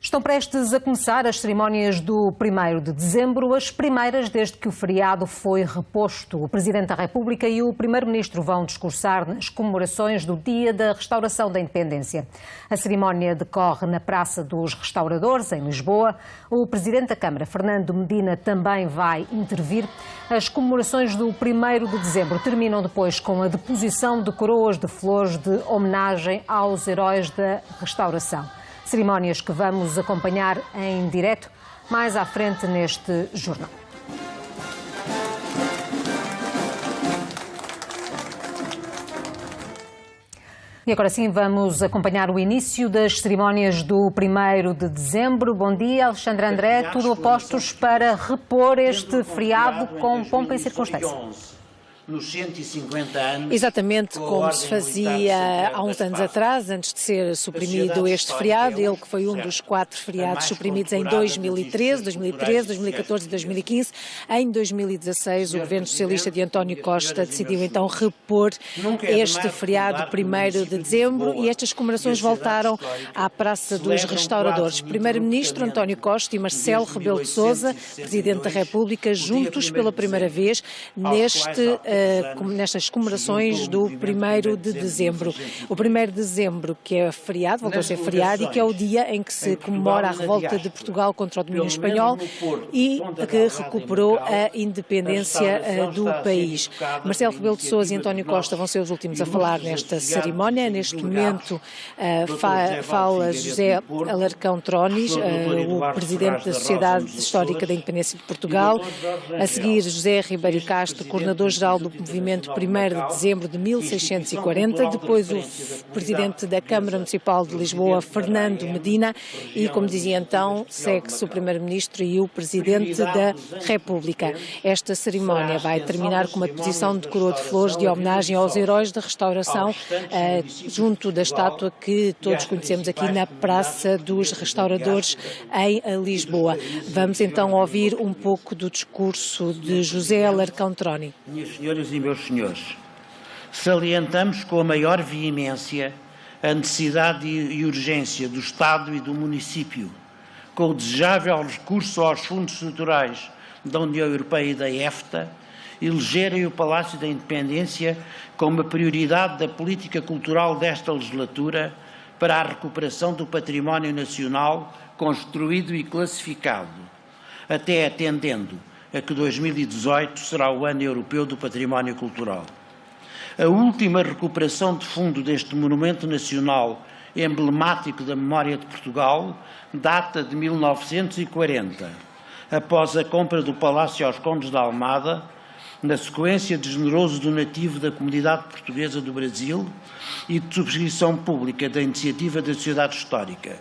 Estão prestes a começar as cerimónias do 1º de dezembro, as primeiras desde que o feriado foi reposto. O Presidente da República e o Primeiro-Ministro vão discursar nas comemorações do Dia da Restauração da Independência. A cerimónia decorre na Praça dos Restauradores, em Lisboa. O Presidente da Câmara, Fernando Medina, também vai intervir. As comemorações do 1º de dezembro terminam depois com a deposição de coroas de flores de homenagem aos heróis da restauração. Cerimónias que vamos acompanhar em direto mais à frente neste jornal. E agora sim vamos acompanhar o início das cerimónias do 1º de dezembro. Bom dia, Alexandre André. Tudo a postos para repor este feriado com pompa e circunstância. Nos 150 anos, exatamente como se fazia há uns anos atrás, antes de ser suprimido este feriado, ele que foi um dos 4 feriados suprimidos em 2013, 2014 e 2015. Em 2016, o governo socialista de António Costa decidiu então repor este feriado 1º de dezembro e estas comemorações voltaram à Praça dos Restauradores. Primeiro-Ministro António Costa e Marcelo Rebelo de Sousa, Presidente da República, juntos pela primeira vez nestas comemorações do 1º de dezembro. O 1º de dezembro, que é feriado, voltou a ser feriado, e que é o dia em que se comemora a revolta de Portugal contra o domínio espanhol e que recuperou a independência do país. Marcelo Rebelo de Sousa e António Costa vão ser os últimos a falar nesta cerimónia. Neste momento fala José Alarcão Tronis, o Presidente da Sociedade Histórica da Independência de Portugal. A seguir, José Ribeiro Castro, Coordenador-Geral do Movimento 1º de dezembro de 1640, depois o Presidente da Câmara Municipal de Lisboa, Fernando Medina, e, como dizia então, segue-se o Primeiro-Ministro e o Presidente da República. Esta cerimónia vai terminar com uma deposição de coroa de flores de homenagem aos heróis da restauração, junto da estátua que todos conhecemos aqui na Praça dos Restauradores, em Lisboa. Vamos então ouvir um pouco do discurso de José Alarcão Tronis. Minhas senhoras e meus senhores, salientamos com a maior veemência a necessidade e urgência do Estado e do município, com o desejável recurso aos fundos estruturais da União Europeia e da EFTA, elegerem o Palácio da Independência como uma prioridade da política cultural desta legislatura para a recuperação do património nacional construído e classificado, até atendendo a que 2018 será o ano europeu do património cultural. A última recuperação de fundo deste monumento nacional emblemático da memória de Portugal data de 1940, após a compra do Palácio aos Condes da Almada, na sequência de generoso donativo da comunidade portuguesa do Brasil e de subscrição pública da iniciativa da Sociedade Histórica,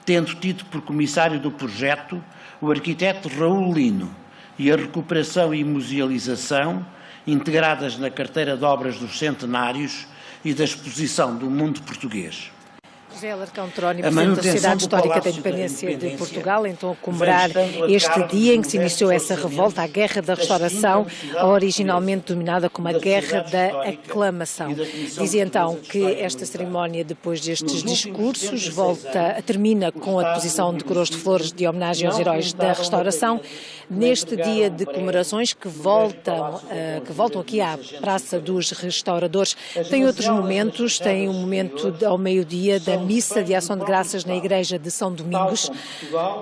tendo tido por comissário do projeto o arquiteto Raul Lino, e a recuperação e musealização, integradas na carteira de obras dos centenários e da exposição do mundo português. José Alarcão Tronis, Presidente da Sociedade Histórica da Independência de Portugal, então a comemorar este dia em que se iniciou essa revolta, a Guerra da Restauração, originalmente denominada como a Guerra da Aclamação. Dizia então que esta cerimónia, depois destes discursos, termina com a deposição de coroas de flores de homenagem aos heróis da restauração, neste dia de comemorações que voltam aqui à Praça dos Restauradores. Tem outros momentos, tem um momento ao meio-dia da missa de ação de graças na Igreja de São Domingos.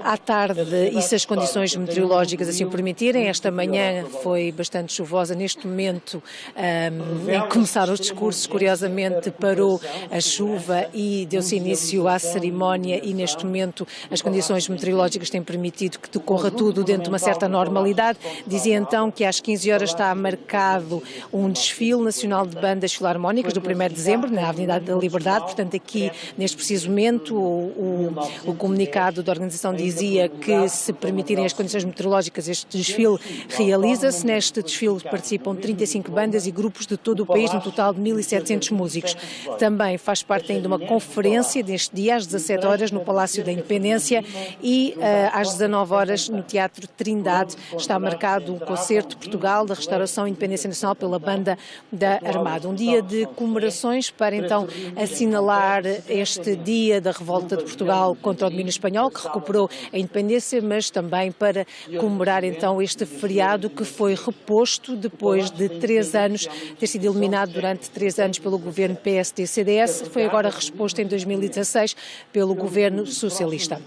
À tarde, e se as condições meteorológicas assim o permitirem, esta manhã foi bastante chuvosa. Neste momento, em que começaram os discursos, curiosamente parou a chuva e deu-se início à cerimónia, e neste momento as condições meteorológicas têm permitido que decorra tudo dentro de uma certa normalidade. Dizia então que às 15 horas está marcado um desfile nacional de bandas filarmónicas do 1º de dezembro, na Avenida da Liberdade. Portanto, aqui neste preciso momento o comunicado da organização dizia que, se permitirem as condições meteorológicas, este desfile realiza-se. Neste desfile participam 35 bandas e grupos de todo o país, um total de 1.700 músicos. Também faz parte ainda uma conferência deste dia, às 17 horas, no Palácio da Independência, e às 19 horas no Teatro Trindade está marcado um concerto de Portugal da Restauração e Independência Nacional pela Banda da Armada. Um dia de comemorações para então assinalar este este dia da revolta de Portugal contra o domínio espanhol, que recuperou a independência, mas também para comemorar então este feriado que foi reposto depois de 3 anos, ter sido eliminado durante 3 anos pelo governo PSD-CDS, foi agora reposto em 2016 pelo governo socialista.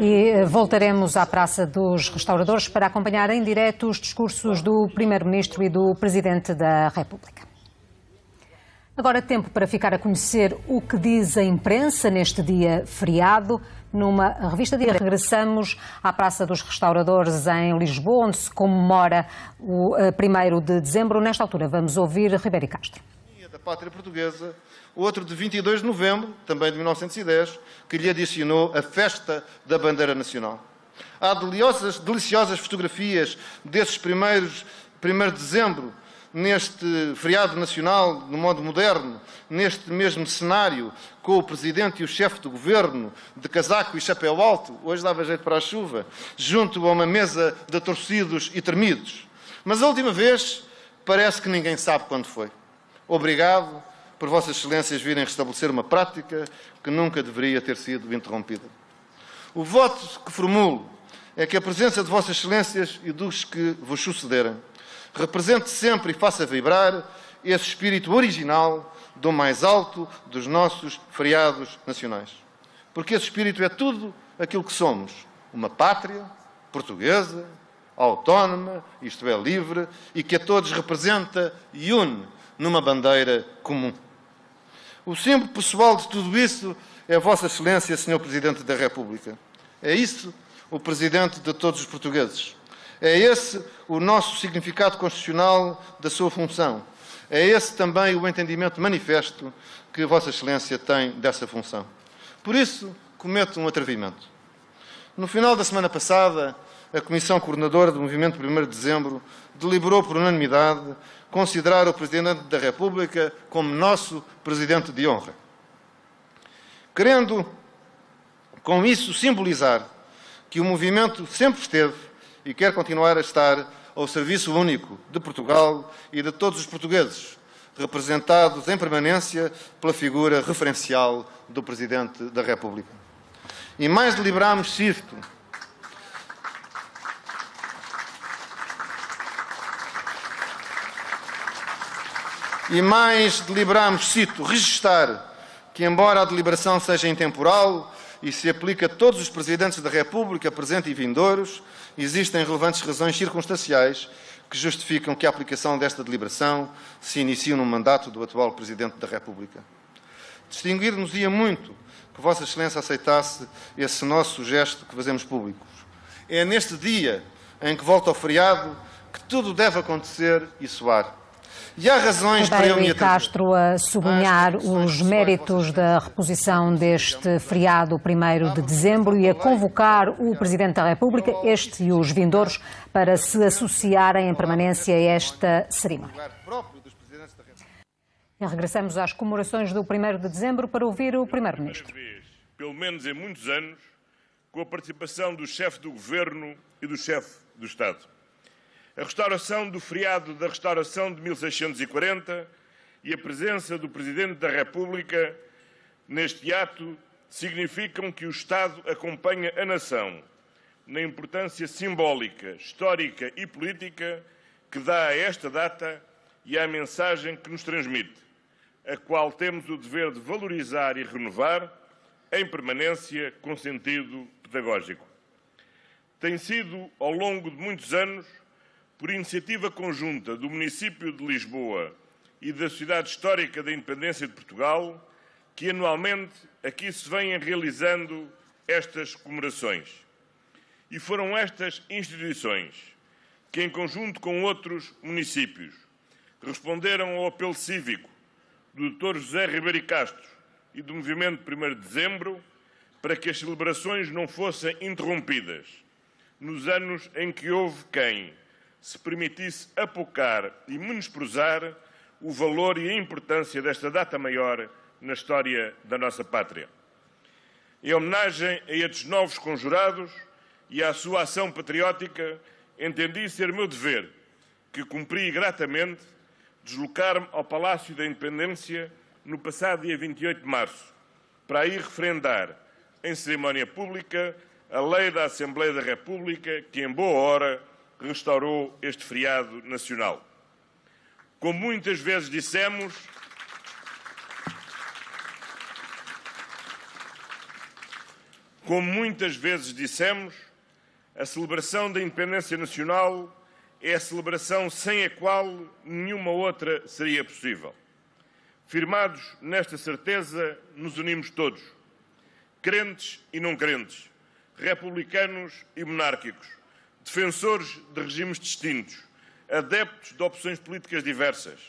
E voltaremos à Praça dos Restauradores para acompanhar em direto os discursos do Primeiro-Ministro e do Presidente da República. Agora tempo para ficar a conhecer o que diz a imprensa neste dia feriado. Numa revista Dia regressamos à Praça dos Restauradores em Lisboa, onde se comemora o 1º de dezembro. Nesta altura vamos ouvir Ribeiro Castro. Da pátria portuguesa, outro de 22 de novembro, também de 1910, que lhe adicionou a festa da bandeira nacional. Há deliciosas fotografias desses 1º de dezembro, neste feriado nacional, no modo moderno, neste mesmo cenário, com o Presidente e o chefe do Governo, de casaco e chapéu alto, hoje dava jeito para a chuva, junto a uma mesa de torcidos e tremidos. Mas a última vez, parece que ninguém sabe quando foi. Obrigado por Vossas Excelências virem restabelecer uma prática que nunca deveria ter sido interrompida. O voto que formulo é que a presença de Vossas Excelências e dos que vos sucederem represente sempre e faça vibrar esse espírito original do mais alto dos nossos feriados nacionais. Porque esse espírito é tudo aquilo que somos. Uma pátria portuguesa, autónoma, isto é, livre, e que a todos representa e une numa bandeira comum. O símbolo pessoal de tudo isso é Vossa Excelência, Sr. Presidente da República. É isso o Presidente de todos os portugueses. É esse o nosso significado constitucional da sua função. É esse também o entendimento manifesto que Vossa Excelência tem dessa função. Por isso, cometo um atrevimento. No final da semana passada, a Comissão Coordenadora do Movimento 1º de Dezembro deliberou por unanimidade considerar o Presidente da República como nosso Presidente de honra. Querendo, com isso, simbolizar que o movimento sempre esteve e quer continuar a estar ao serviço único de Portugal e de todos os portugueses, representados em permanência pela figura referencial do Presidente da República. E mais deliberamos-se isto. E mais deliberamos, cito, registar que, embora a deliberação seja intemporal e se aplique a todos os Presidentes da República, presentes e vindouros, existem relevantes razões circunstanciais que justificam que a aplicação desta deliberação se inicie no mandato do atual Presidente da República. Distinguir-nos-ia muito que Vossa Excelência aceitasse esse nosso gesto que fazemos públicos. É neste dia em que volta ao feriado que tudo deve acontecer e soar. E há razões para eu me atribuir. Castro a sublinhar os méritos da reposição deste feriado 1º de dezembro e a convocar o Presidente da República, este e os vindouros, para se associarem em permanência a esta cerimónia. E regressamos às comemorações do 1º de dezembro para ouvir o Primeiro-Ministro. Pelo menos em muitos anos, com a participação do chefe do Governo e do chefe do Estado. A restauração do feriado da Restauração de 1640 e a presença do Presidente da República neste ato significam que o Estado acompanha a nação na importância simbólica, histórica e política que dá a esta data e à mensagem que nos transmite, a qual temos o dever de valorizar e renovar em permanência com sentido pedagógico. Tem sido, ao longo de muitos anos, por iniciativa conjunta do município de Lisboa e da Sociedade Histórica da Independência de Portugal, que anualmente aqui se vêm realizando estas comemorações. E foram estas instituições que, em conjunto com outros municípios, responderam ao apelo cívico do Dr. José Ribeiro Castro e do Movimento 1º de Dezembro para que as celebrações não fossem interrompidas, nos anos em que houve quem se permitisse apocar e menosprezar o valor e a importância desta data maior na história da nossa pátria. Em homenagem a estes novos conjurados e à sua ação patriótica, entendi ser meu dever, que cumpri gratamente, deslocar-me ao Palácio da Independência no passado dia 28 de março, para aí referendar, em cerimónia pública, a lei da Assembleia da República, que em boa hora restaurou este feriado nacional. Como muitas vezes dissemos, a celebração da independência nacional é a celebração sem a qual nenhuma outra seria possível. Firmados nesta certeza, nos unimos todos, crentes e não crentes, republicanos e monárquicos, defensores de regimes distintos, adeptos de opções políticas diversas,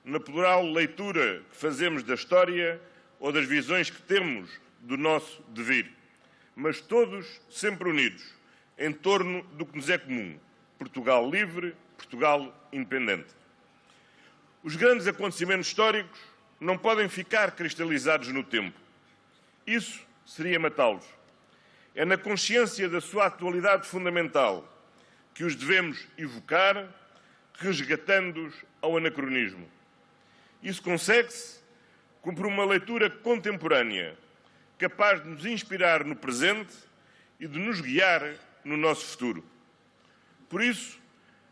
na plural leitura que fazemos da história ou das visões que temos do nosso devir, mas todos sempre unidos em torno do que nos é comum: Portugal livre, Portugal independente. Os grandes acontecimentos históricos não podem ficar cristalizados no tempo. Isso seria matá-los. É na consciência da sua atualidade fundamental que os devemos evocar, resgatando-os ao anacronismo. Isso consegue-se por uma leitura contemporânea, capaz de nos inspirar no presente e de nos guiar no nosso futuro. Por isso,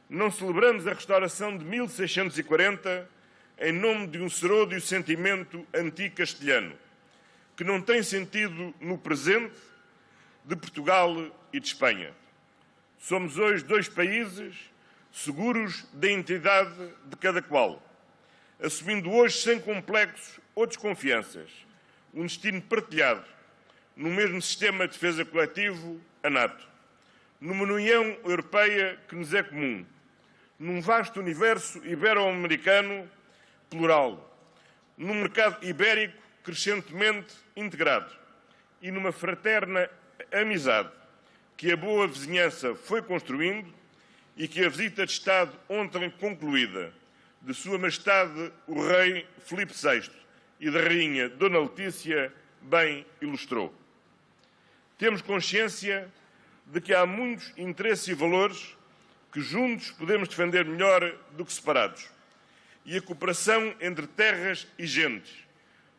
não celebramos a restauração de 1640 em nome de um seródio sentimento anti-castelhano, que não tem sentido no presente de Portugal e de Espanha. Somos hoje dois países seguros da identidade de cada qual, assumindo hoje sem complexos ou desconfianças um destino partilhado no mesmo sistema de defesa coletivo, a NATO, numa União Europeia que nos é comum, num vasto universo ibero-americano plural, num mercado ibérico crescentemente integrado e numa fraterna amizade que a boa vizinhança foi construindo e que a visita de Estado ontem concluída de Sua Majestade o Rei Filipe VI e da Rainha Dona Letícia bem ilustrou. Temos consciência de que há muitos interesses e valores que juntos podemos defender melhor do que separados. E a cooperação entre terras e gentes,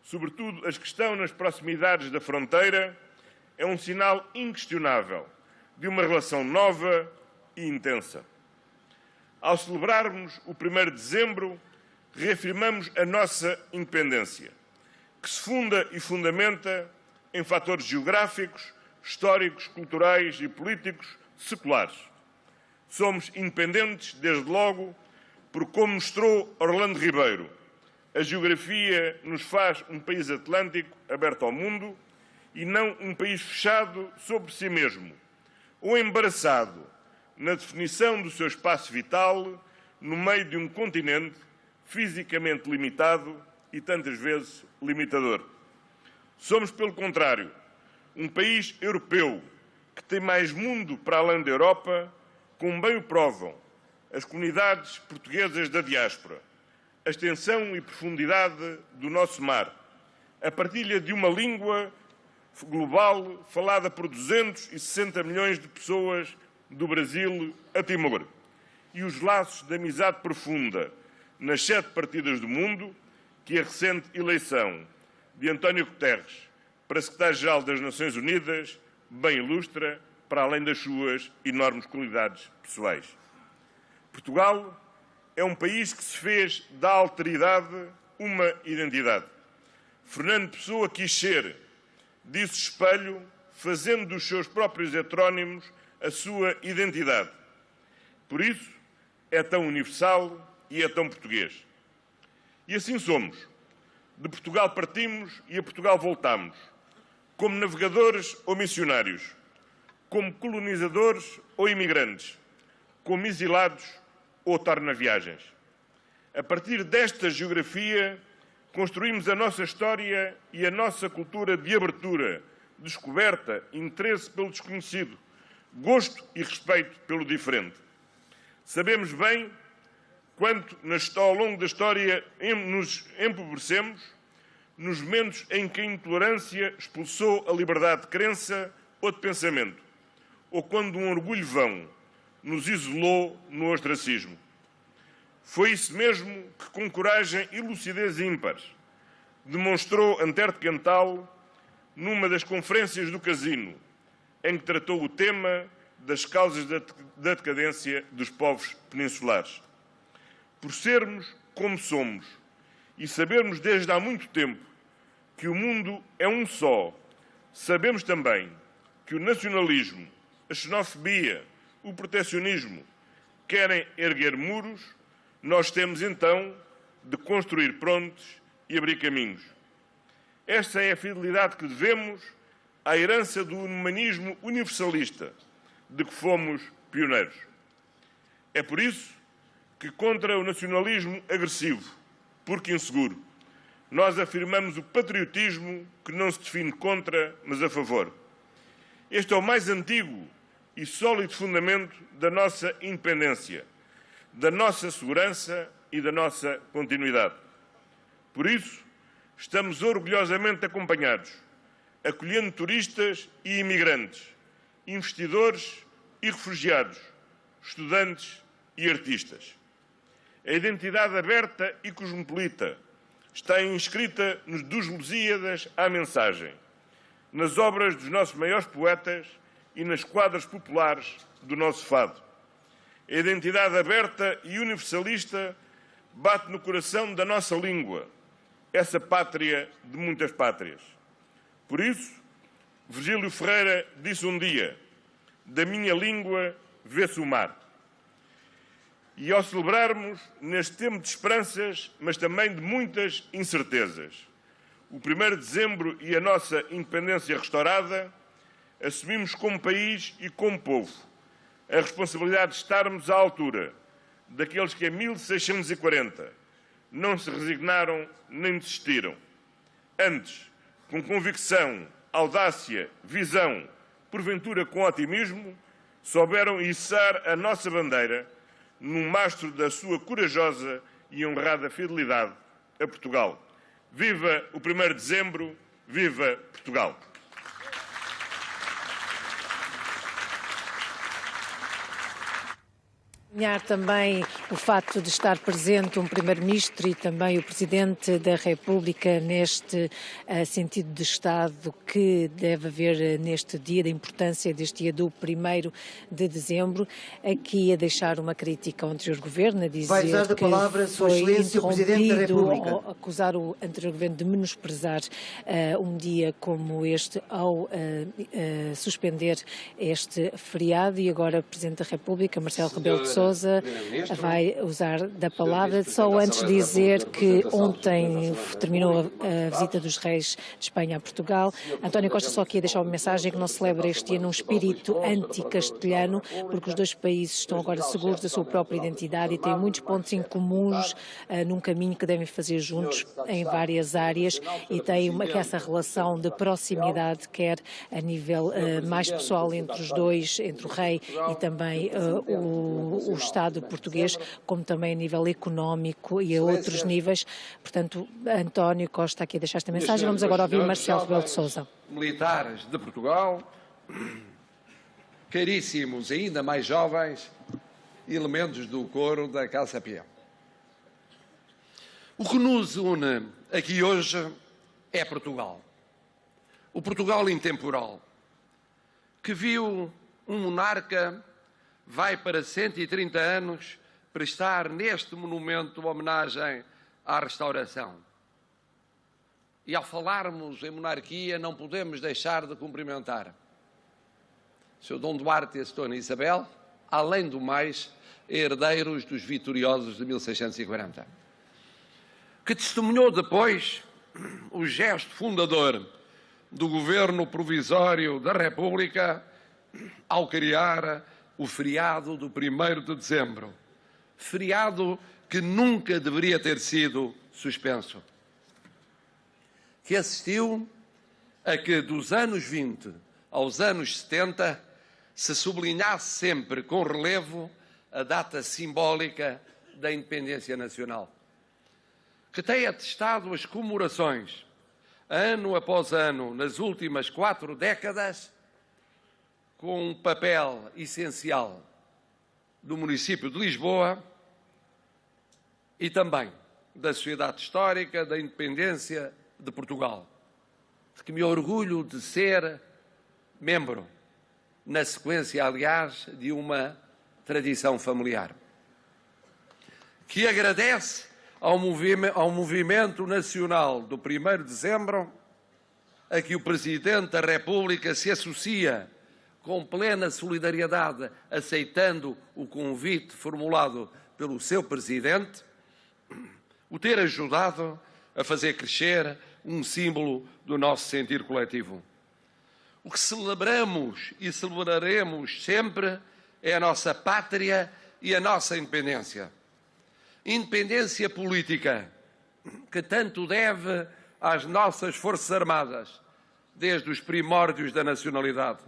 sobretudo as que estão nas proximidades da fronteira, é um sinal inquestionável de uma relação nova e intensa. Ao celebrarmos o 1º de dezembro, reafirmamos a nossa independência, que se funda e fundamenta em fatores geográficos, históricos, culturais e políticos seculares. Somos independentes, desde logo, porque, como mostrou Orlando Ribeiro, a geografia nos faz um país atlântico aberto ao mundo e não um país fechado sobre si mesmo, ou embaraçado na definição do seu espaço vital no meio de um continente fisicamente limitado e tantas vezes limitador. Somos, pelo contrário, um país europeu que tem mais mundo para além da Europa, como bem o provam as comunidades portuguesas da diáspora, a extensão e profundidade do nosso mar, a partilha de uma língua global falada por 260 milhões de pessoas do Brasil a Timor e os laços de amizade profunda nas 7 partidas do mundo que a recente eleição de António Guterres para secretário-geral das Nações Unidas bem ilustra, para além das suas enormes qualidades pessoais. Portugal é um país que se fez da alteridade uma identidade. Fernando Pessoa quis ser, disse espelho, fazendo dos seus próprios heterónimos a sua identidade. Por isso, é tão universal e é tão português. E assim somos. De Portugal partimos e a Portugal voltamos, como navegadores ou missionários, como colonizadores ou imigrantes, como exilados ou torna-viagens. A partir desta geografia, construímos a nossa história e a nossa cultura de abertura, descoberta, interesse pelo desconhecido, gosto e respeito pelo diferente. Sabemos bem quanto, ao longo da história, nos empobrecemos nos momentos em que a intolerância expulsou a liberdade de crença ou de pensamento, ou quando um orgulho vão nos isolou no ostracismo. Foi isso mesmo que, com coragem e lucidez ímpares, demonstrou Antero de Cantal numa das conferências do Casino, em que tratou o tema das causas da decadência dos povos peninsulares. Por sermos como somos e sabermos desde há muito tempo que o mundo é um só, sabemos também que o nacionalismo, a xenofobia, o protecionismo querem erguer muros, nós temos então de construir pontes e abrir caminhos. Esta é a fidelidade que devemos à herança do humanismo universalista, de que fomos pioneiros. É por isso que, contra o nacionalismo agressivo, porque inseguro, nós afirmamos o patriotismo que não se define contra, mas a favor. Este é o mais antigo e sólido fundamento da nossa independência, da nossa segurança e da nossa continuidade. Por isso, estamos orgulhosamente acompanhados, acolhendo turistas e imigrantes, investidores e refugiados, estudantes e artistas. A identidade aberta e cosmopolita está inscrita dos Lusíadas à mensagem, nas obras dos nossos maiores poetas e nas quadras populares do nosso fado. A identidade aberta e universalista bate no coração da nossa língua, essa pátria de muitas pátrias. Por isso, Virgílio Ferreira disse um dia: da minha língua vê-se o mar. E ao celebrarmos, neste tempo de esperanças, mas também de muitas incertezas, o 1º de dezembro e a nossa independência restaurada, assumimos como país e como povo a responsabilidade de estarmos à altura daqueles que em 1640 não se resignaram nem desistiram. Antes, com convicção, audácia, visão, porventura com otimismo, souberam içar a nossa bandeira num mastro da sua corajosa e honrada fidelidade a Portugal. Viva o 1º de dezembro, viva Portugal! Também o facto de estar presente um Primeiro-Ministro e também o Presidente da República neste sentido de Estado que deve haver neste dia, da importância deste dia do 1º de dezembro, aqui a deixar uma crítica ao anterior Governo, a dizer que foi interrompido ao acusar o anterior Governo de menosprezar um dia como este ao suspender este feriado. E agora o Presidente da República, Marcelo Rebelo de Sousa, vai usar da palavra, só antes dizer que ontem terminou a visita dos reis de Espanha a Portugal. António Costa só aqui a deixar uma mensagem que não celebra este dia num espírito anti-castelhano, porque os dois países estão agora seguros da sua própria identidade e têm muitos pontos em comuns num caminho que devem fazer juntos em várias áreas, e têm essa relação de proximidade, quer a nível mais pessoal entre os dois, entre o rei e também o Estado português, como também a nível económico e a outros níveis. Portanto, António Costa aqui a deixar esta mensagem. Vamos agora ouvir Marcelo Rebelo de Sousa. Militares de Portugal, caríssimos, ainda mais jovens, elementos do coro da Casa Peão. O que nos une aqui hoje é Portugal. O Portugal intemporal, que viu um monarca vai para 130 anos prestar neste monumento homenagem à restauração. E ao falarmos em monarquia, não podemos deixar de cumprimentar Sr. Dom Duarte e a Sra. Isabel, além do mais, herdeiros dos vitoriosos de 1640, que testemunhou depois o gesto fundador do governo provisório da República ao criar o feriado do 1º de dezembro, feriado que nunca deveria ter sido suspenso, que assistiu a que dos anos 20 aos anos 70 se sublinhasse sempre com relevo a data simbólica da independência nacional, que tem atestado as comemorações, ano após ano, nas últimas 4 décadas, com um papel essencial do município de Lisboa e também da Sociedade Histórica da Independência de Portugal, de que me orgulho de ser membro, na sequência, aliás, de uma tradição familiar, que agradece ao movimento nacional do 1º de dezembro, a que o Presidente da República se associa com plena solidariedade, aceitando o convite formulado pelo seu Presidente, o ter ajudado a fazer crescer um símbolo do nosso sentir coletivo. O que celebramos e celebraremos sempre é a nossa pátria e a nossa independência. Independência política, que tanto deve às nossas Forças Armadas, desde os primórdios da nacionalidade.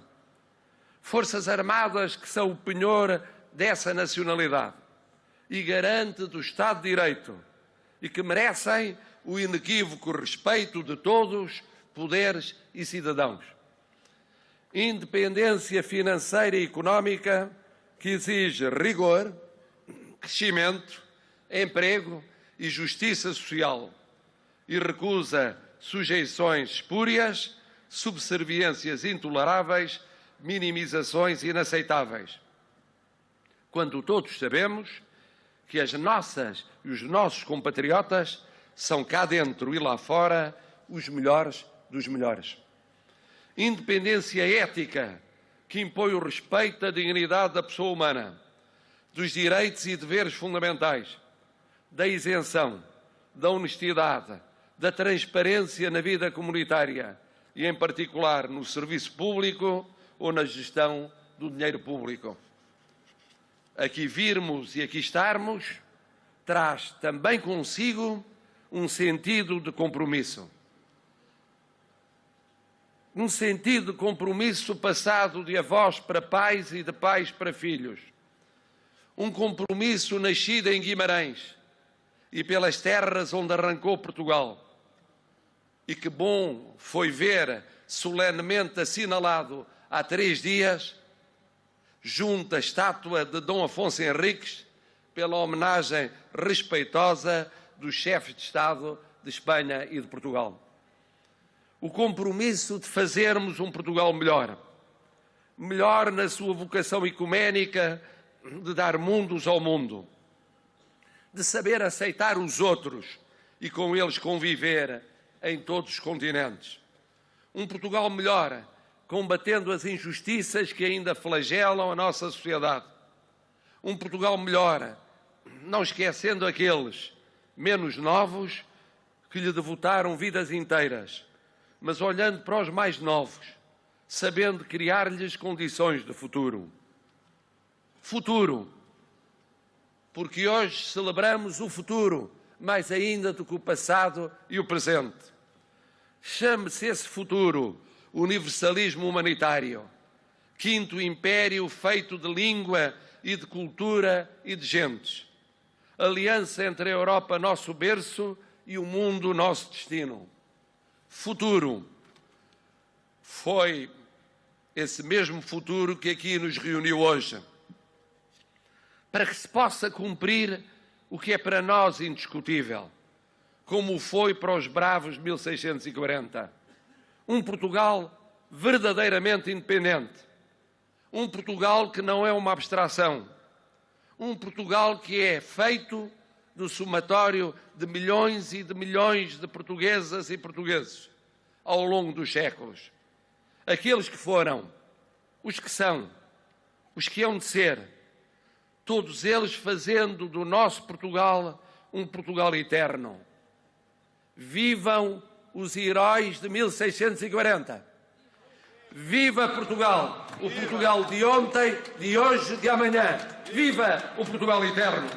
Forças Armadas que são o penhor dessa nacionalidade e garante do Estado de Direito e que merecem o inequívoco respeito de todos, poderes e cidadãos. Independência financeira e económica que exige rigor, crescimento, emprego e justiça social e recusa sujeições espúrias, subserviências intoleráveis, minimizações inaceitáveis. Quando todos sabemos que as nossas e os nossos compatriotas são cá dentro e lá fora os melhores dos melhores. Independência ética que impõe o respeito da dignidade da pessoa humana, dos direitos e deveres fundamentais, da isenção, da honestidade, da transparência na vida comunitária e, em particular, no serviço público ou na gestão do dinheiro público. Aqui virmos e aqui estarmos traz também consigo um sentido de compromisso. Um sentido de compromisso passado de avós para pais e de pais para filhos. Um compromisso nascido em Guimarães e pelas terras onde arrancou Portugal. E que bom foi ver solenemente assinalado há 3 dias, junto à estátua de Dom Afonso Henriques, pela homenagem respeitosa dos chefes de Estado de Espanha e de Portugal. O compromisso de fazermos um Portugal melhor. Melhor na sua vocação ecuménica de dar mundos ao mundo. De saber aceitar os outros e com eles conviver em todos os continentes. Um Portugal melhor, combatendo as injustiças que ainda flagelam a nossa sociedade. Um Portugal melhor, não esquecendo aqueles menos novos que lhe devotaram vidas inteiras, mas olhando para os mais novos, sabendo criar-lhes condições de futuro. Futuro, porque hoje celebramos o futuro, mais ainda do que o passado e o presente. Chame-se esse futuro universalismo humanitário, 5º império feito de língua e de cultura e de gentes. Aliança entre a Europa, nosso berço, e o mundo, nosso destino. Futuro. Foi esse mesmo futuro que aqui nos reuniu hoje. Para que se possa cumprir o que é para nós indiscutível, como foi para os bravos de 1640. Um Portugal verdadeiramente independente. Um Portugal que não é uma abstração. Um Portugal que é feito do somatório de milhões e de milhões de portuguesas e portugueses ao longo dos séculos. Aqueles que foram, os que são, os que hão de ser, todos eles fazendo do nosso Portugal um Portugal eterno. Vivam os heróis de 1640. Viva Portugal! O Portugal de ontem, de hoje, de amanhã. Viva o Portugal eterno!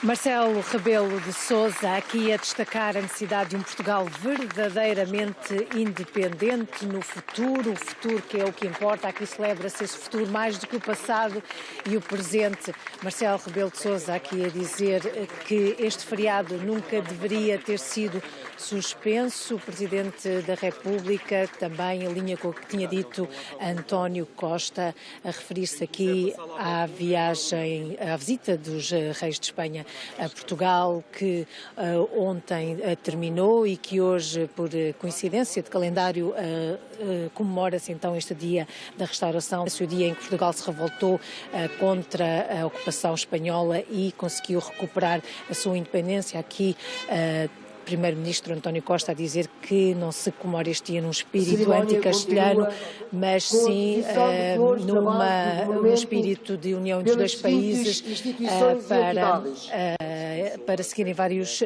Marcelo Rebelo de Sousa, aqui a destacar a necessidade de um Portugal verdadeiramente independente no futuro, o futuro que é o que importa. Aqui celebra-se esse futuro mais do que o passado e o presente. Marcelo Rebelo de Sousa aqui a dizer que este feriado nunca deveria ter sido suspenso. O Presidente da República, também em linha com o que tinha dito António Costa, a referir-se aqui à visita dos reis de Espanha a Portugal, que ontem terminou e que hoje, por coincidência de calendário, comemora-se então este dia da restauração, o dia em que Portugal se revoltou contra a ocupação espanhola e conseguiu recuperar a sua independência. Aqui Primeiro-Ministro António Costa a dizer que não se comemora este dia num espírito anticastelhano, mas sim num espírito de união dos dois países, para seguirem vários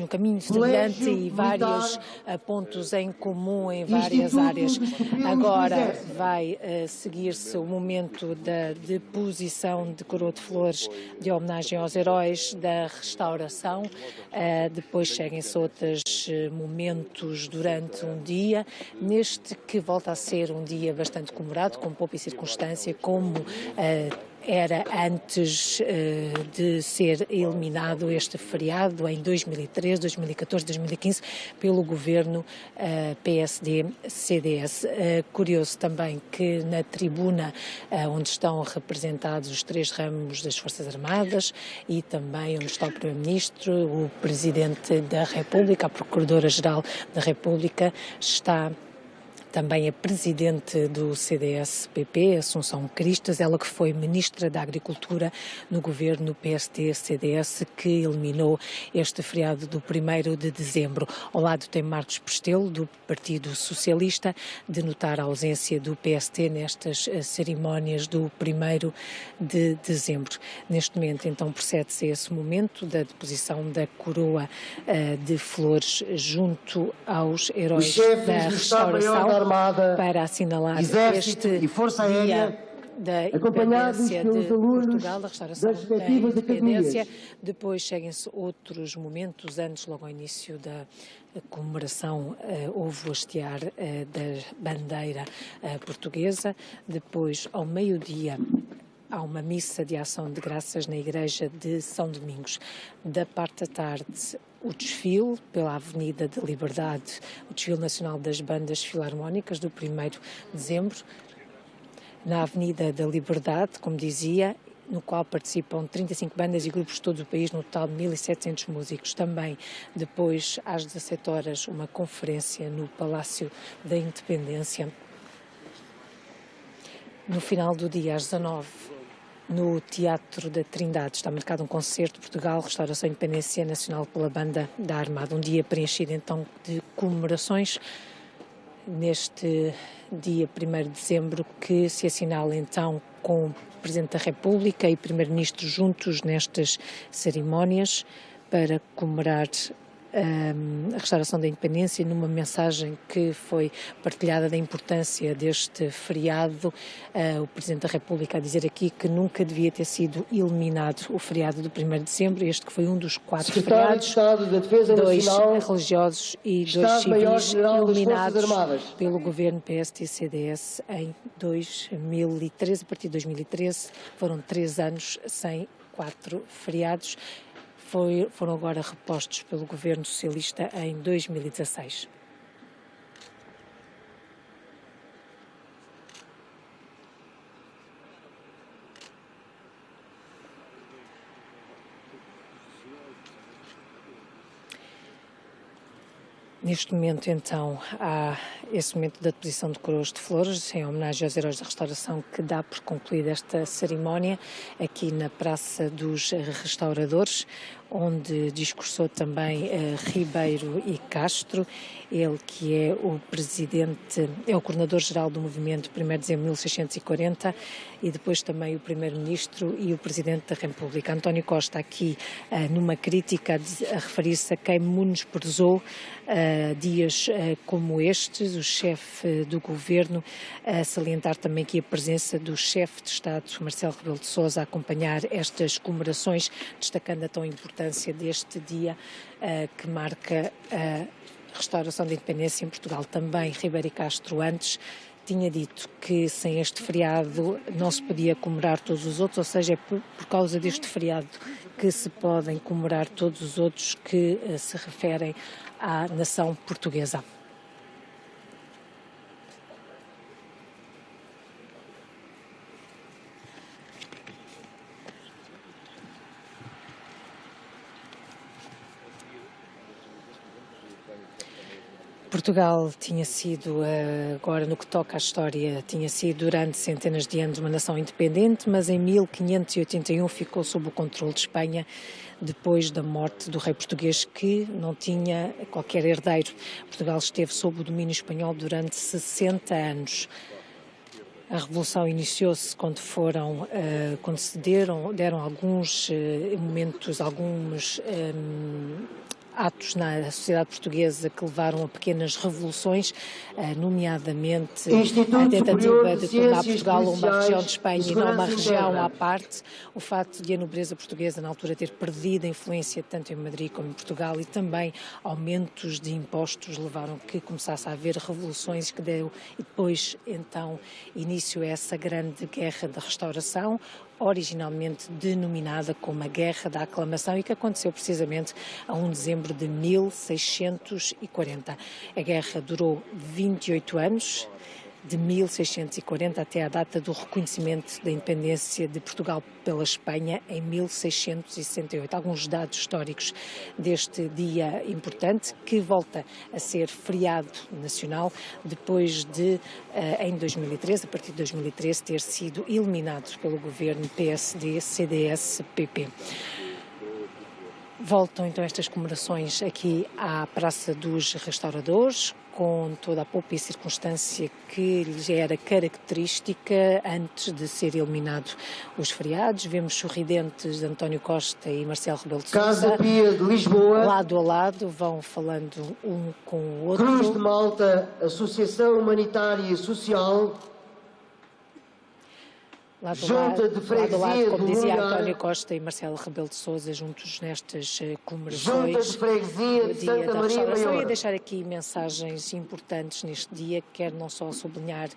caminhos semelhantes e vários pontos em comum em várias áreas. Agora vai seguir-se o momento da deposição de coroa de flores de homenagem aos heróis da restauração. Depois seguem-se outros momentos durante um dia, neste que volta a ser um dia bastante comemorado, com pompa e circunstância, como era antes de ser eliminado este feriado em 2013, 2014, 2015 pelo governo PSD-CDS. Curioso também que na tribuna onde estão representados os 3 ramos das Forças Armadas e também onde está o Primeiro-Ministro, o Presidente da República, a Procuradora-Geral da República, está também a Presidente do CDS-PP, Assunção Cristas, ela que foi Ministra da Agricultura no governo PSD-CDS, que eliminou este feriado do 1º de dezembro. Ao lado tem Marcos Pestelo, do Partido Socialista, de notar a ausência do PST nestas cerimónias do 1º de dezembro. Neste momento, então, procede-se a esse momento da deposição da coroa de flores junto aos heróis da restauração, para assinalar Exército este e Força Aérea, da acompanhados independência pelos de alunos Portugal, da restauração das da respectivas independência. academias. Depois seguem-se outros momentos, antes, logo ao início da comemoração, houve o hastear da bandeira portuguesa. Depois, ao meio-dia, há uma missa de ação de graças na Igreja de São Domingos. Da parte da tarde, o desfile pela Avenida da Liberdade, o desfile nacional das bandas filarmónicas do 1º de dezembro, na Avenida da Liberdade, como dizia, no qual participam 35 bandas e grupos de todo o país, no total de 1.700 músicos. Também, depois, às 17 horas, uma conferência no Palácio da Independência. No final do dia, às 19, no Teatro da Trindade, está marcado um concerto de Portugal, Restauração e Independência Nacional pela Banda da Armada. Um dia preenchido, então, de comemorações neste dia 1º de dezembro, que se assinala, então, com o Presidente da República e Primeiro-Ministro juntos nestas cerimónias para comemorar a restauração da independência, numa mensagem que foi partilhada da importância deste feriado. O Presidente da República a dizer aqui que nunca devia ter sido eliminado o feriado do 1º de dezembro, este que foi um dos 4 feriados, de Estado da Defesa 2 Nacional, religiosos e 2 civis, eliminados pelo governo PSD-CDS em 2013. A partir de 2013 foram 3 anos sem 4 feriados. Foram agora repostos pelo governo socialista em 2016. Neste momento, então, há esse momento da deposição de coroas de flores, em homenagem aos heróis da restauração, que dá por concluída esta cerimónia aqui na Praça dos Restauradores, onde discursou também Ribeiro e Castro, ele que é o o coordenador-geral do movimento 1º de dezembro de 1640, e depois também o Primeiro-Ministro e o Presidente da República. António Costa aqui numa crítica a referir-se a quem menosprezou dias como estes, o chefe do governo, a salientar também aqui a presença do chefe de Estado, Marcelo Rebelo de Sousa, a acompanhar estas comemorações, destacando a tão importância deste dia que marca a restauração da independência em Portugal. Também Ribeiro e Castro antes tinha dito que sem este feriado não se podia comemorar todos os outros, ou seja, é por causa deste feriado que se podem comemorar todos os outros que se referem à nação portuguesa. Portugal tinha sido, agora no que toca à história, tinha sido durante centenas de anos uma nação independente, mas em 1581 ficou sob o controle de Espanha depois da morte do rei português, que não tinha qualquer herdeiro. Portugal esteve sob o domínio espanhol durante 60 anos. A Revolução iniciou-se quando se deram alguns momentos, alguns atos na sociedade portuguesa que levaram a pequenas revoluções, nomeadamente a tentativa de tornar Portugal uma região de Espanha e não uma região à parte, o facto de a nobreza portuguesa na altura ter perdido a influência tanto em Madrid como em Portugal, e também aumentos de impostos levaram que começasse a haver revoluções que deu e depois então início a essa grande guerra da restauração, originalmente denominada como a Guerra da Aclamação, e que aconteceu precisamente a 1 de dezembro de 1640. A guerra durou 28 anos, de 1640 até a data do reconhecimento da independência de Portugal pela Espanha em 1668. Alguns dados históricos deste dia importante, que volta a ser feriado nacional depois de, em 2013, a partir de 2013, ter sido eliminado pelo governo PSD, CDS, PP. Voltam então estas comemorações aqui à Praça dos Restauradores, com toda a pompa e circunstância que lhes era característica antes de ser eliminado os feriados. Vemos sorridentes de António Costa e Marcelo Rebelo de Sousa. Casa Pia de Lisboa. Lado a lado, vão falando um com o outro. Cruz de Malta, Associação Humanitária e Social. Lado Junta de Freguesia a lado, como do dizia Lugar. António Costa e Marcelo Rebelo de Sousa, juntos nestas Junta comemorações de Freguesia do de Dia Santa da Maria Restauração, Maior. e deixar aqui mensagens importantes neste dia, quero não só sublinhar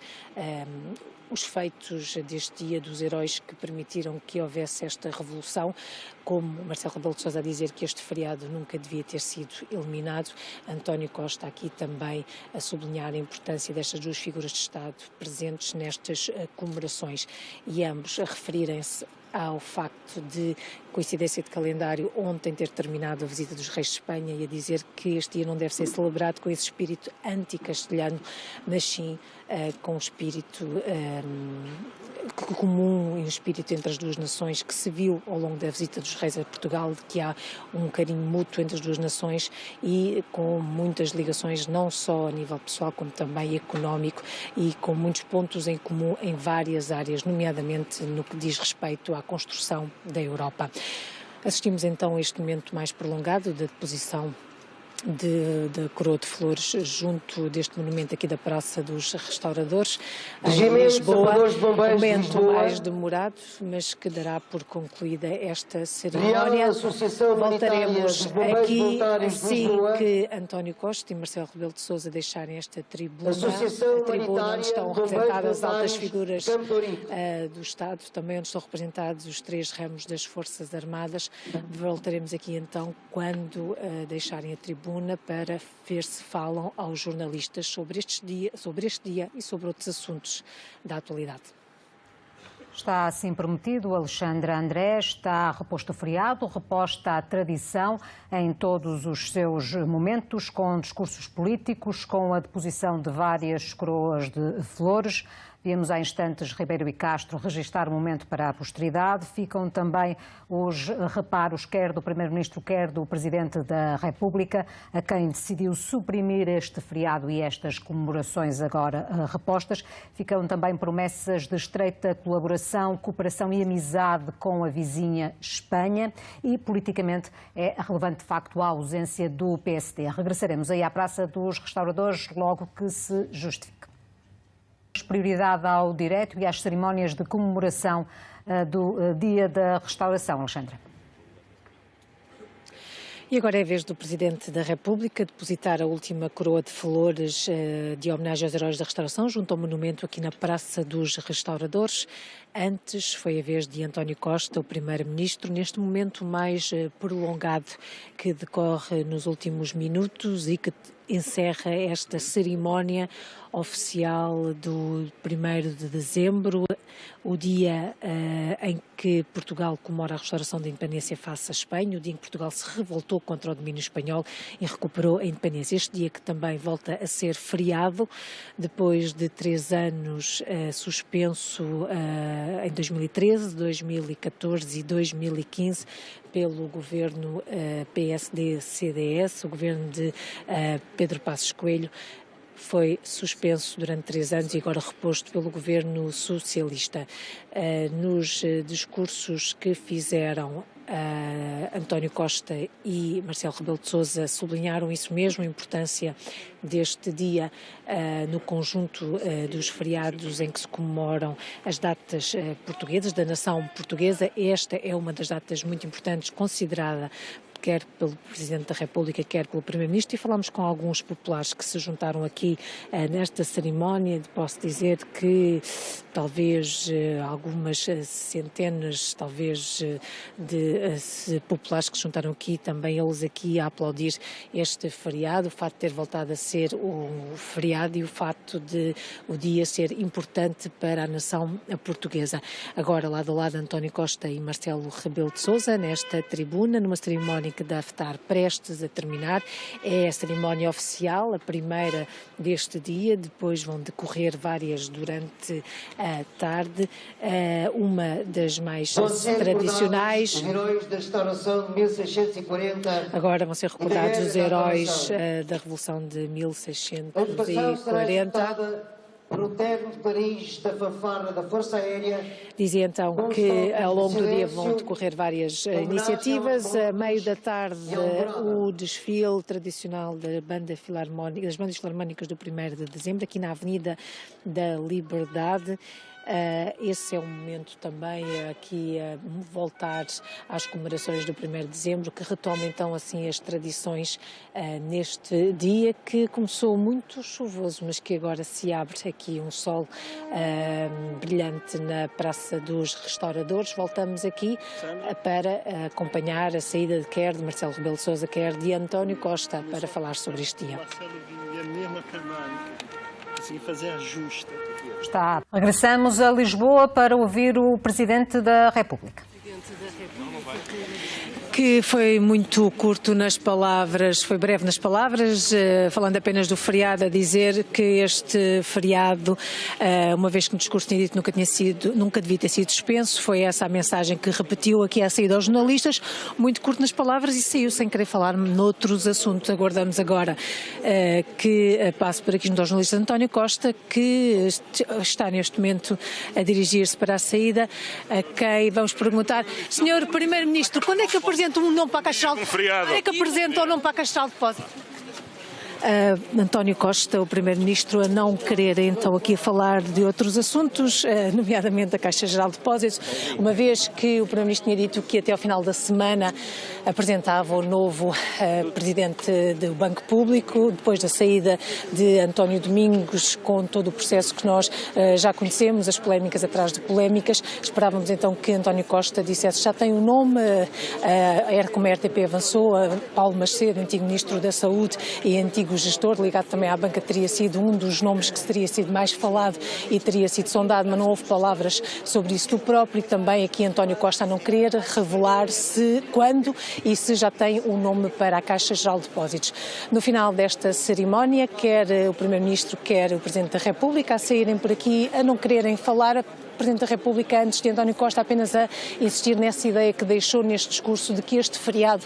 os feitos deste dia dos heróis que permitiram que houvesse esta revolução, como Marcelo Rebelo de Sousa a dizer que este feriado nunca devia ter sido eliminado, António Costa aqui também a sublinhar a importância destas duas figuras de Estado presentes nestas comemorações, e ambos a referirem-se ao facto de coincidência de calendário ontem ter terminado a visita dos reis de Espanha, e a dizer que este dia não deve ser celebrado com esse espírito anti-castelhano, mas sim com o espírito comum e o espírito entre as duas nações, que se viu ao longo da visita dos reis a Portugal, de que há um carinho mútuo entre as duas nações e com muitas ligações, não só a nível pessoal como também económico, e com muitos pontos em comum em várias áreas, nomeadamente no que diz respeito à construção da Europa. Assistimos então a este momento mais prolongado da deposição de coroa de flores junto deste monumento aqui da Praça dos Restauradores, em Lisboa, um momento mais demorado, mas que dará por concluída esta cerimónia. Voltaremos aqui assim que António Costa e Marcelo Rebelo de Sousa deixarem esta tribuna, a tribuna onde estão representadas altas figuras do Estado, também onde estão representados os 3 ramos das Forças Armadas. Voltaremos aqui então quando deixarem a tribuna, para ver se falam aos jornalistas sobre este dia e sobre outros assuntos da atualidade. Está assim prometido. Alexandre André, está reposto o feriado, reposta a tradição em todos os seus momentos, com discursos políticos, com a deposição de várias coroas de flores. Vimos há instantes Ribeiro e Castro registar o momento para a posteridade. Ficam também os reparos, quer do Primeiro-Ministro, quer do Presidente da República, a quem decidiu suprimir este feriado e estas comemorações agora repostas. Ficam também promessas de estreita colaboração, cooperação e amizade com a vizinha Espanha, e politicamente é relevante de facto a ausência do PSD. Regressaremos aí à Praça dos Restauradores logo que se justifique. Prioridade ao direito e às cerimónias de comemoração do Dia da Restauração, Alexandra. E agora é a vez do Presidente da República depositar a última coroa de flores de homenagem aos heróis da restauração junto ao monumento aqui na Praça dos Restauradores. Antes foi a vez de António Costa, o Primeiro-Ministro, neste momento mais prolongado que decorre nos últimos minutos e que encerra esta cerimónia oficial do 1º de dezembro, o dia em que Portugal comemora a restauração da independência face à Espanha, o dia em que Portugal se revoltou contra o domínio espanhol e recuperou a independência. Este dia que também volta a ser feriado, depois de 3 anos suspenso em 2013, 2014 e 2015, pelo governo PSD-CDS, o governo de Pedro Passos Coelho, foi suspenso durante 3 anos e agora reposto pelo governo socialista. Nos discursos que fizeram, António Costa e Marcelo Rebelo de Sousa sublinharam isso mesmo, a importância deste dia no conjunto dos feriados em que se comemoram as datas portuguesas, da nação portuguesa. Esta é uma das datas muito importantes, considerada quer pelo Presidente da República, quer pelo Primeiro-Ministro, e falámos com alguns populares que se juntaram aqui nesta cerimónia. Posso dizer que talvez algumas centenas, talvez, de populares que se juntaram aqui, também eles aqui a aplaudir este feriado, o facto de ter voltado a ser o feriado e o facto de o dia ser importante para a nação portuguesa. Agora, lado a lado, António Costa e Marcelo Rebelo de Sousa, nesta tribuna, numa cerimónia que deve estar prestes a terminar. É a cerimónia oficial, a primeira deste dia, depois vão decorrer várias durante a tarde. Uma das mais tradicionais. Os heróis da restauração de 1640. Agora vão ser recordados os heróis da Revolução de 1640. Protege de Paris, da fanfarra da Força Aérea. Dizia então que ao longo do dia vão decorrer várias iniciativas. A meio da tarde, o desfile tradicional das bandas filarmónicas do 1º de dezembro, aqui na Avenida da Liberdade. Esse é um momento também aqui a voltar às comemorações do 1º de dezembro, que retoma então assim as tradições neste dia que começou muito chuvoso, mas que agora se abre aqui um sol brilhante na Praça dos Restauradores. Voltamos aqui para acompanhar a saída quer de Marcelo Rebelo de Sousa, quer de António Costa, para falar sobre este dia. Fazer justa. Regressamos a Lisboa para ouvir o Presidente da República. Que foi muito curto nas palavras, foi breve nas palavras, falando apenas do feriado, a dizer que este feriado, uma vez que no discurso tinha dito nunca devia ter sido suspenso, foi essa a mensagem que repetiu aqui à saída aos jornalistas, muito curto nas palavras e saiu sem querer falar noutros assuntos. Aguardamos agora que passe por aqui junto aos jornalistas António Costa, que está neste momento a dirigir-se para a saída, a quem vamos perguntar: Senhor Primeiro-Ministro, quando é que apresenta um nome para a Caixa Geral de Depósitos? Quando é que apresenta o nome para a Caixa Geral de Depósitos? António Costa, o Primeiro-Ministro, a não querer então aqui falar de outros assuntos, nomeadamente a Caixa Geral de Depósitos, uma vez que o Primeiro-Ministro tinha dito que até ao final da semana apresentava o novo Presidente do Banco Público, depois da saída de António Domingos, com todo o processo que nós já conhecemos, as polémicas atrás de polémicas. Esperávamos então que António Costa dissesse: já tem um nome, como a RTP avançou, Paulo Macedo, antigo Ministro da Saúde e antigo gestor, ligado também à banca, teria sido um dos nomes que teria sido mais falado e teria sido sondado, mas não houve palavras sobre isso do próprio. E também aqui António Costa a não querer revelar se, quando e se já tem um nome para a Caixa Geral de Depósitos. No final desta cerimónia, quer o Primeiro-Ministro, quer o Presidente da República a saírem por aqui, a não quererem falar. O Presidente da República, antes de António Costa, apenas a insistir nessa ideia que deixou neste discurso de que este feriado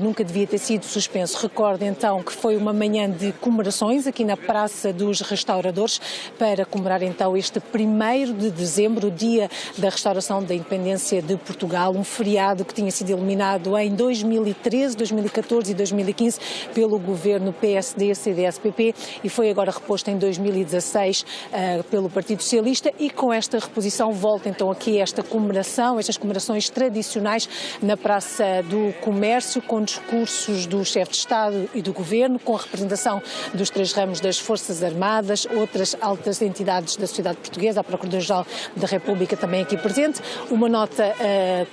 nunca devia ter sido suspenso. Recordo então que foi uma manhã de comemorações aqui na Praça dos Restauradores para comemorar então este 1º de dezembro, o dia da restauração da independência de Portugal, um feriado que tinha sido eliminado em 2013, 2014 e 2015 pelo governo PSD, CDS, PP e foi agora reposto em 2016 pelo Partido Socialista, e com esta exposição volta então aqui esta comemoração, estas comemorações tradicionais na Praça do Comércio, com discursos do chefe de Estado e do Governo, com a representação dos 3 ramos das Forças Armadas, outras altas entidades da sociedade portuguesa, a Procuradora-Geral da República também aqui presente. Uma nota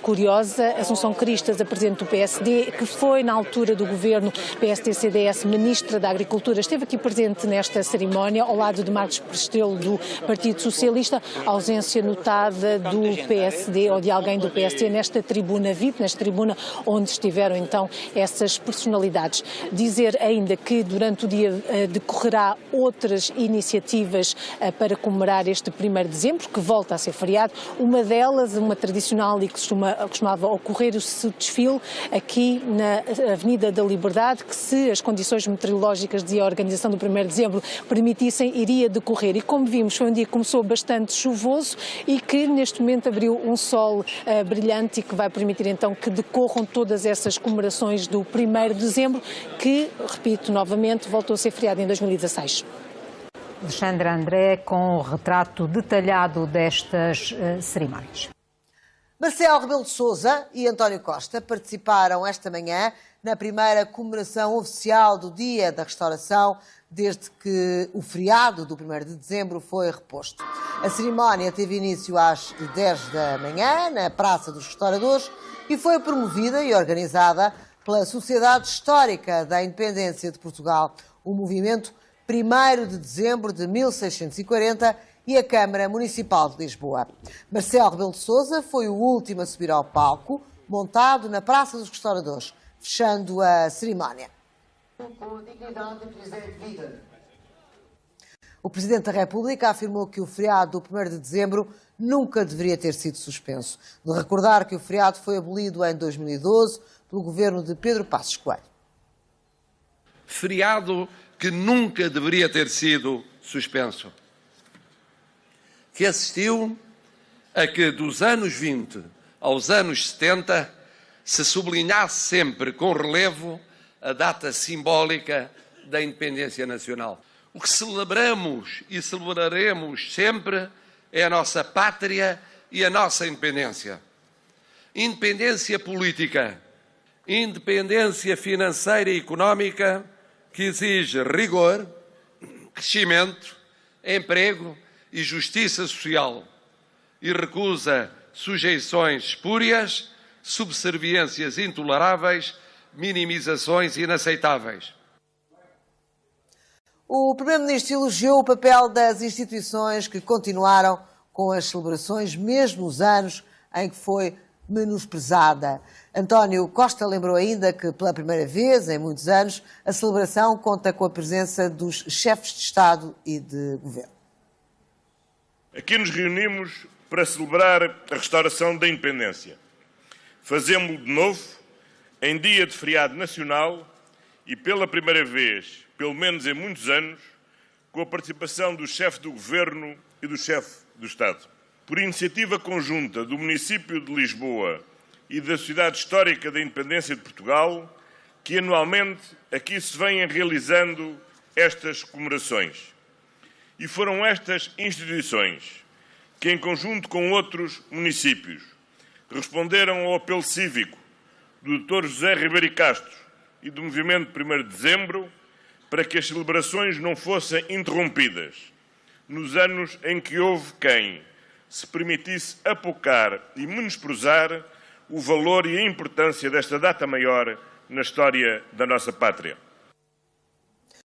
curiosa, Assunção Cristas, a Presidente do PSD, que foi na altura do Governo PSD-CDS Ministra da Agricultura, esteve aqui presente nesta cerimónia, ao lado de Marcos Prestelo do Partido Socialista, ausência notada do PSD ou de alguém do PSD nesta tribuna VIP, nesta tribuna onde estiveram então essas personalidades. Dizer ainda que durante o dia decorrerá outras iniciativas para comemorar este 1º de dezembro, que volta a ser feriado. Uma delas, uma tradicional e que costumava ocorrer, o desfile aqui na Avenida da Liberdade, que se as condições meteorológicas de organização do 1º de dezembro permitissem, iria decorrer. E como vimos, foi um dia que começou bastante chuvoso e que neste momento abriu um sol brilhante e que vai permitir então que decorram todas essas comemorações do 1º de dezembro, que, repito novamente, voltou a ser feriado em 2016. Alexandre André com o retrato detalhado destas cerimónias. Marcelo Rebelo de Sousa e António Costa participaram esta manhã na primeira comemoração oficial do Dia da Restauração, desde que o feriado do 1º de dezembro foi reposto. A cerimónia teve início às 10 da manhã, na Praça dos Restauradores, e foi promovida e organizada pela Sociedade Histórica da Independência de Portugal, o movimento 1º de dezembro de 1640 e a Câmara Municipal de Lisboa. Marcelo Rebelo de Sousa foi o último a subir ao palco, montado na Praça dos Restauradores, fechando a cerimónia. O Presidente da República afirmou que o feriado do 1º de dezembro nunca deveria ter sido suspenso, de recordar que o feriado foi abolido em 2012 pelo governo de Pedro Passos Coelho. Feriado que nunca deveria ter sido suspenso, que assistiu a que dos anos 20 aos anos 70 se sublinhasse sempre com relevo a data simbólica da independência nacional. O que celebramos e celebraremos sempre é a nossa pátria e a nossa independência. Independência política, independência financeira e económica, que exige rigor, crescimento, emprego e justiça social, e recusa sujeições espúrias, subserviências intoleráveis, minimizações inaceitáveis. O Primeiro-Ministro elogiou o papel das instituições que continuaram com as celebrações, mesmo nos anos em que foi menosprezada. António Costa lembrou ainda que, pela primeira vez em muitos anos, a celebração conta com a presença dos chefes de Estado e de Governo. Aqui nos reunimos para celebrar a restauração da independência. Fazemos-lo de novo, em dia de feriado nacional e pela primeira vez, pelo menos em muitos anos, com a participação do chefe do Governo e do chefe do Estado. Por iniciativa conjunta do município de Lisboa e da Sociedade Histórica da Independência de Portugal, que anualmente aqui se vêm realizando estas comemorações. E foram estas instituições que, em conjunto com outros municípios, responderam ao apelo cívico do Dr. José Ribeiro Castro e do Movimento 1º de Dezembro para que as celebrações não fossem interrompidas nos anos em que houve quem se permitisse apocar e menosprezar o valor e a importância desta data maior na história da nossa pátria.